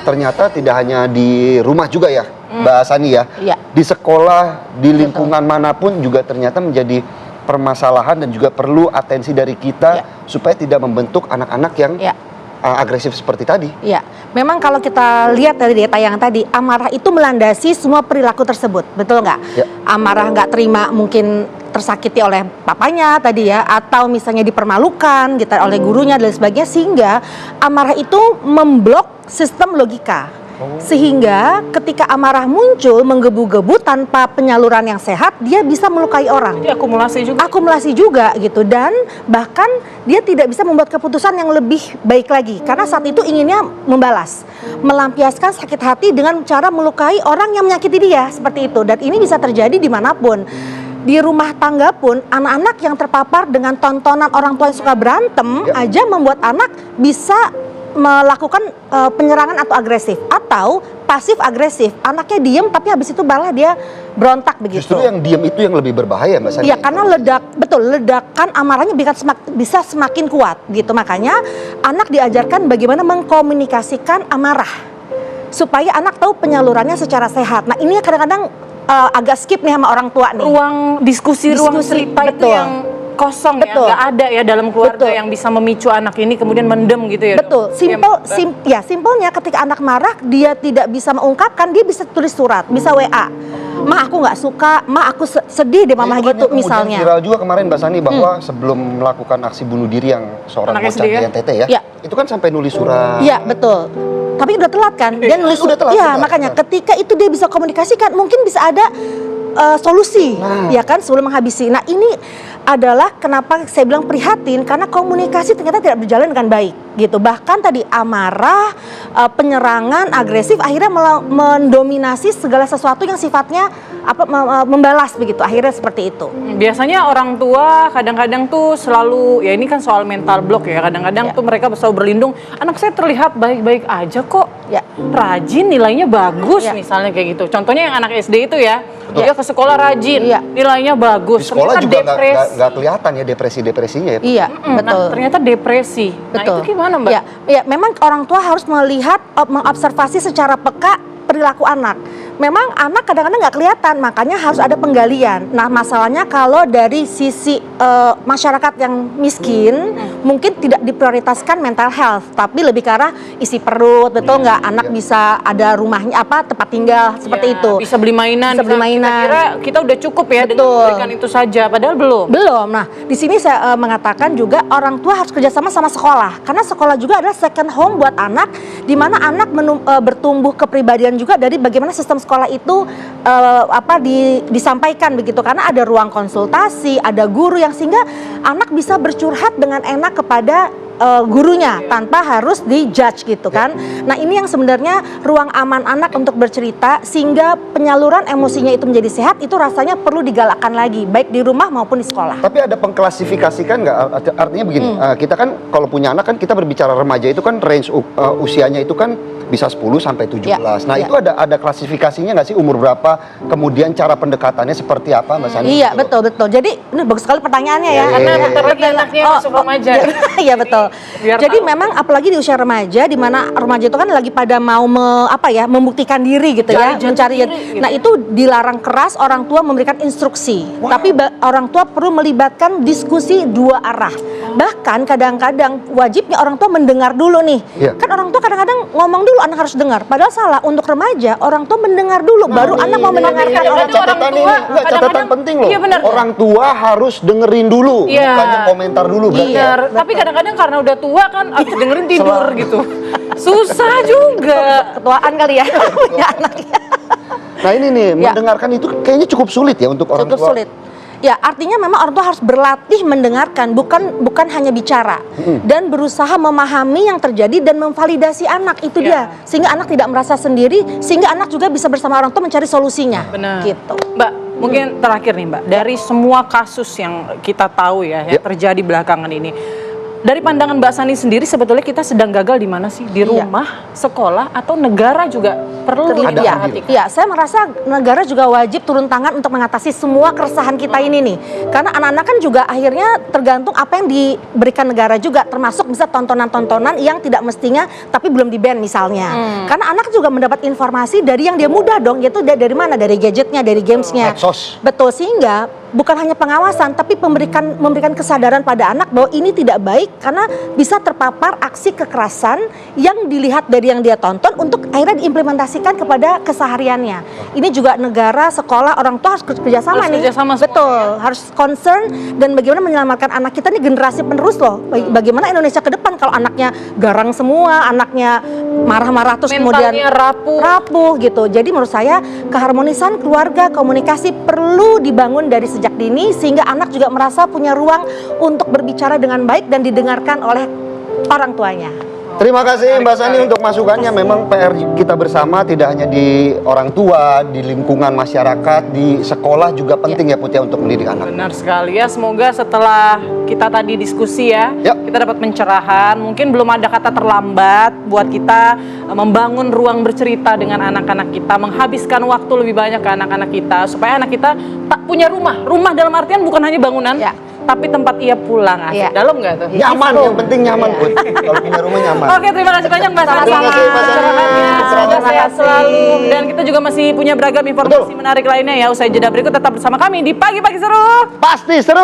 ternyata tidak hanya di rumah juga ya, Mbak Sani ya. Iya. Di sekolah, di lingkungan manapun juga ternyata menjadi permasalahan dan juga perlu atensi dari kita supaya tidak membentuk anak-anak yang agresif seperti tadi. Iya, memang kalau kita lihat dari tayangan tadi, amarah itu melandasi semua perilaku tersebut, betul nggak? Ya. Amarah nggak terima mungkin tersakiti oleh papanya tadi ya, atau misalnya dipermalukan gitu oleh gurunya dan sebagainya, sehingga amarah itu memblok sistem logika. Sehingga ketika amarah muncul menggebu-gebu tanpa penyaluran yang sehat, dia bisa melukai orang. Jadi akumulasi juga. Akumulasi juga gitu, dan bahkan dia tidak bisa membuat keputusan yang lebih baik lagi karena saat itu inginnya membalas, melampiaskan sakit hati dengan cara melukai orang yang menyakiti dia seperti itu. Dan ini bisa terjadi dimanapun. Di rumah tangga pun anak-anak yang terpapar dengan tontonan orang tua yang suka berantem aja membuat anak bisa melakukan penyerangan atau agresif atau pasif agresif. Anaknya diem tapi habis itu malah dia berontak begitu. Justru yang diem itu yang lebih berbahaya, Mbak Sani. Iya, karena ledakan amarahnya bisa semakin kuat gitu. Makanya anak diajarkan bagaimana mengkomunikasikan amarah supaya anak tahu penyalurannya secara sehat. Nah, ini kadang-kadang agak skip nih sama orang tua nih. Ruang diskusi ruang cerita itu yang kosong ya, nggak ada ya dalam keluarga yang bisa memicu anak ini kemudian mendem gitu ya. Betul, simpelnya ketika anak marah dia tidak bisa mengungkapkan, dia bisa tulis surat, bisa WA. Ma, aku nggak suka, ma, aku sedih deh mama gitu misalnya. Viral juga kemarin Mbak Sani bahwa sebelum melakukan aksi bunuh diri yang seorang bocah di NTT ya, itu kan sampai nulis surat. Iya, betul. Tapi udah telat kan, dia nulis surat. Iya, makanya ketika itu dia bisa komunikasikan, mungkin bisa ada solusi, ya kan, sebelum menghabisi. Nah, ini adalah kenapa saya bilang prihatin, karena komunikasi ternyata tidak berjalan dengan baik gitu. Bahkan tadi amarah, penyerangan, agresif akhirnya mendominasi segala sesuatu yang sifatnya membalas begitu. Akhirnya seperti itu. Biasanya orang tua kadang-kadang tuh selalu, ya ini kan soal mental block ya. Kadang-kadang tuh mereka selalu berlindung, anak saya terlihat baik-baik aja kok. Rajin, nilainya bagus misalnya kayak gitu. Contohnya yang anak SD itu ya, dia ke sekolah rajin, nilainya bagus. Di sekolah ternyata juga nggak kelihatan ya depresi-depresinya ya. Iya, betul. Nah, ternyata depresi. Betul. Nah, itu gimana, Mbak? Ya, memang orang tua harus melihat, mengobservasi secara peka perilaku anak. Memang anak kadang-kadang nggak kelihatan, makanya harus ada penggalian. Nah, masalahnya kalau dari sisi masyarakat yang miskin, mungkin tidak diprioritaskan mental health, tapi lebih ke arah isi perut, betul nggak? Anak bisa ada rumahnya, tempat tinggal seperti itu. Bisa beli mainan. Bisa beli mainan. Kita kira kita udah cukup ya dengan memberikan itu saja, padahal belum. Belum. Nah, di sini saya mengatakan juga orang tua harus kerjasama sama sekolah, karena sekolah juga adalah second home buat anak, di mana anak bertumbuh kepribadian juga dari bagaimana sistem sekolah itu disampaikan begitu, karena ada ruang konsultasi, ada guru yang sehingga anak bisa bercurhat dengan enak kepada gurunya tanpa harus dijudge gitu kan. Nah, ini yang sebenarnya ruang aman anak untuk bercerita sehingga penyaluran emosinya itu menjadi sehat, itu rasanya perlu digalakkan lagi baik di rumah maupun di sekolah. Tapi ada pengklasifikasikan nggak? Artinya begini, kita kan kalau punya anak kan kita berbicara remaja itu kan range usianya itu kan bisa 10 sampai 17. Nah, itu ada klasifikasinya nggak sih, umur berapa, kemudian cara pendekatannya seperti apa, Mbak Sani? Iya, betul. Jadi ini bagus sekali pertanyaannya ya. Karena bentar lagi anaknya masuk remaja. Iya, betul. Jadi memang apalagi di usia remaja, di mana remaja itu kan lagi pada mau membuktikan diri gitu ya, mencari. Nah, itu dilarang keras orang tua memberikan instruksi. Tapi orang tua perlu melibatkan diskusi dua arah. Bahkan kadang-kadang wajibnya orang tua mendengar dulu nih. Kan orang tua kadang-kadang ngomong dulu, anak harus dengar. Padahal salah, untuk remaja orang tua mendengar dulu, baru anak mau mendengarkan. Catatan penting loh. Orang tua harus dengerin dulu, bukannya komentar dulu. Tapi kadang-kadang karena udah tua kan, abis dengerin tidur gitu. Susah juga. Ketuaan kali ya punya anaknya. Nah, ini nih, mendengarkan itu kayaknya cukup sulit ya untuk orang tua. Cukup sulit. Ya, artinya memang orang tua harus berlatih mendengarkan, bukan hanya bicara, dan berusaha memahami yang terjadi dan memvalidasi anak, itu dia, sehingga anak tidak merasa sendiri, sehingga anak juga bisa bersama orang tua mencari solusinya. Benar. Gitu. Mbak, mungkin terakhir nih Mbak, dari semua kasus yang kita tahu ya, yang terjadi belakangan ini, Dari pandangan Mbak Sani sendiri sebetulnya kita sedang gagal di mana sih? Di rumah, sekolah, atau negara juga perlu diperhatikan? Iya, saya merasa negara juga wajib turun tangan untuk mengatasi semua keresahan kita ini nih. Karena anak-anak kan juga akhirnya tergantung apa yang diberikan negara juga, termasuk bisa tontonan-tontonan yang tidak mestinya tapi belum di-ban misalnya. Karena anak juga mendapat informasi dari yang dia mudah dong, yaitu dari mana? Dari gadgetnya, dari gamesnya. Medsos. Betul, sehingga bukan hanya pengawasan tapi memberikan kesadaran pada anak bahwa ini tidak baik karena bisa terpapar aksi kekerasan yang dilihat dari yang dia tonton untuk akhirnya diimplementasikan kepada kesehariannya. Ini juga negara, sekolah, orang tua harus kerjasama nih. Betul, harus concern dan bagaimana menyelamatkan anak kita nih, generasi penerus loh. Bagaimana Indonesia ke depan kalau anaknya garang semua, anaknya marah-marah terus kemudian rapuh gitu. Jadi menurut saya keharmonisan keluarga, komunikasi perlu dibangun dari sejak dini sehingga anak juga merasa punya ruang untuk berbicara dengan baik dan didengarkan oleh orang tuanya. Terima kasih Mbak Sani untuk masukannya. Memang PR kita bersama tidak hanya di orang tua, di lingkungan masyarakat, di sekolah juga penting ya Put ya untuk mendidik anak. Benar sekali ya, semoga setelah kita tadi diskusi ya, kita dapat pencerahan. Mungkin belum ada kata terlambat buat kita membangun ruang bercerita dengan anak-anak kita, menghabiskan waktu lebih banyak ke anak-anak kita, supaya anak kita tak punya rumah. Rumah dalam artian bukan hanya bangunan, tapi tempat ia pulang. Asik. Dalam nggak tuh? Nyaman, yang penting nyaman Put. Kalau punya rumah nyaman. Oke, terima kasih banyak Mbak Sani. Terima kasih Mbak Sani. Semoga sehat selalu. Dan kita juga masih punya beragam informasi menarik lainnya ya. Usai jeda berikut tetap bersama kami di Pagi-Pagi Seru. Pasti seru.